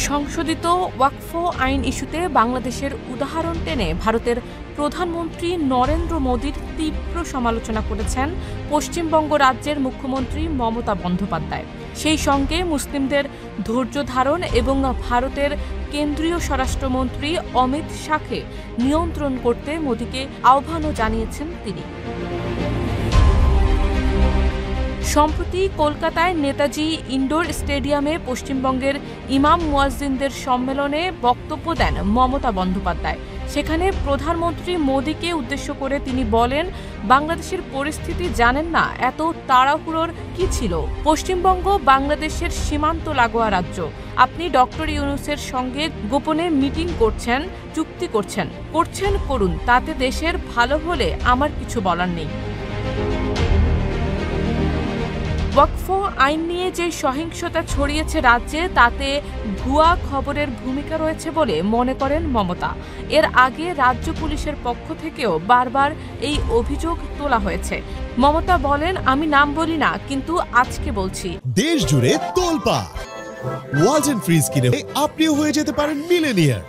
সংশোধিত ওয়াকফ আইন ইস্যুতে বাংলাদেশের উদাহরণ টেনে ভারতের প্রধানমন্ত্রী নরেন্দ্র মোদীর তীব্র সমালোচনা করেছেন পশ্চিমবঙ্গ রাজ্যের মুখ্যমন্ত্রী মমতা বন্দ্যোপাধ্যায়। সেই সঙ্গে মুসলিমদের ধৈর্য ধারণ এবং ভারতের কেন্দ্রীয় স্বরাষ্ট্রমন্ত্রী অমিত শাহকে নিয়ন্ত্রণ করতে মোদীকে আহ্বানও জানিয়েছেন তিনি। সম্প্রতি কলকাতায় নেতাজি ইনডোর স্টেডিয়ামে পশ্চিমবঙ্গের ইমাম মুয়াজ্জিনদের সম্মেলনে বক্তব্য দেন মমতা বন্দ্যোপাধ্যায়। সেখানে প্রধানমন্ত্রী মোদীকে উদ্দেশ্য করে তিনি বলেন, বাংলাদেশের পরিস্থিতি জানেন না, এত তাড়াহুড়োর কি ছিল? পশ্চিমবঙ্গ বাংলাদেশের সীমান্ত লাগোয়া রাজ্য। আপনি ডক্টর ইউনূসের সঙ্গে গোপনে মিটিং করছেন, চুক্তি করছেন করুন, তাতে দেশের ভালো হলে আমার কিছু বলার নেই। ওয়াকফ আইন নিয়ে যে সহিংসতা ছড়িয়েছে রাজ্যে, তাতে ভুয়া খবরের ভূমিকা রয়েছে বলে মনে করেন মমতা। এর আগে রাজ্য পুলিশের পক্ষ থেকেও বারবার এই অভিযোগ তোলা হয়েছে। মমতা বলেন, আমি নাম বলি না, কিন্তু আজকে বলছি। দেশ জুড়ে তোলপাড় ওয়ালটন ফ্রিজ কিনে আপনিও হয়ে যেতে পারেন মিলেনিয়ার।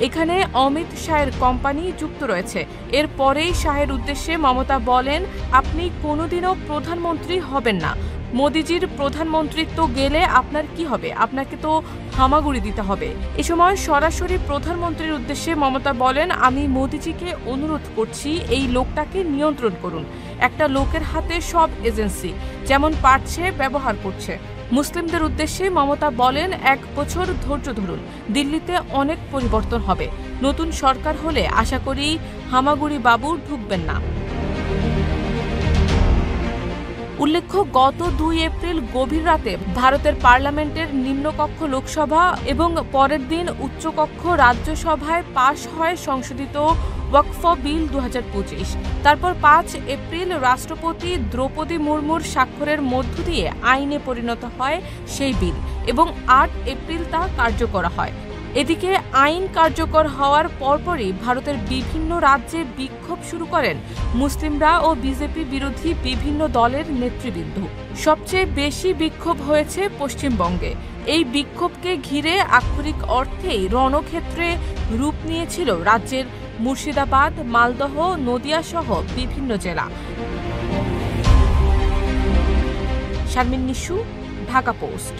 এখানে অমিত শাহের কোম্পানি যুক্ত রয়েছে। এরপরেই শাহের উদ্দেশ্যে মমতা বলেন, আপনি কোনোদিনও প্রধানমন্ত্রী হবেন না। মোদিজির প্রধানমন্ত্রিত্ব গেলে আপনার কি হবে? আপনাকে তো হামাগুড়ি দিতে হবে। এ সময় সরাসরি প্রধানমন্ত্রীর উদ্দেশ্যে মমতা বলেন, আমি মোদিজিকে অনুরোধ করছি, এই লোকটাকে নিয়ন্ত্রণ করুন। একটা লোকের হাতে সব এজেন্সি, যেমন পারছে ব্যবহার করছে। মুসলিমদের উদ্দেশ্যে মমতা বলেন, 1 বছর ধৈর্য ধরুন, দিল্লিতে অনেক পরিবর্তন হবে। নতুন সরকার হলে আশা করি হামাগুড়ি বাবু ঢুকবেন না। উল্লেখ্য, গত 2 এপ্রিল গভীর রাতে ভারতের পার্লামেন্টের নিম্নকক্ষ লোকসভা এবং পরের দিন উচ্চকক্ষ রাজ্যসভায় পাশ হয় সংশোধিত ওয়াকফ বিল 2025। তারপর 5 এপ্রিল রাষ্ট্রপতি দ্রৌপদী মুর্মুর স্বাক্ষরের মধ্য দিয়ে আইনে পরিণত হয় সেই বিল এবং 8 এপ্রিল তা কার্যকর হয়। এদিকে আইন কার্যকর হওয়ার পরপরই ভারতের বিভিন্ন রাজ্যে বিক্ষোভ শুরু করেন মুসলিমরা ও বিজেপি বিরোধী বিভিন্ন দলের নেতৃবৃন্দ। সবচেয়ে বেশি বিক্ষোভ হয়েছে পশ্চিমবঙ্গে। এই বিক্ষোভকে ঘিরে আক্ষরিক অর্থেই রণক্ষেত্রে রূপ নিয়েছিল রাজ্যের মুর্শিদাবাদ, মালদহ, নদিয়া সহ বিভিন্ন জেলা। শারমিন নিশু, ঢাকা পোস্ট।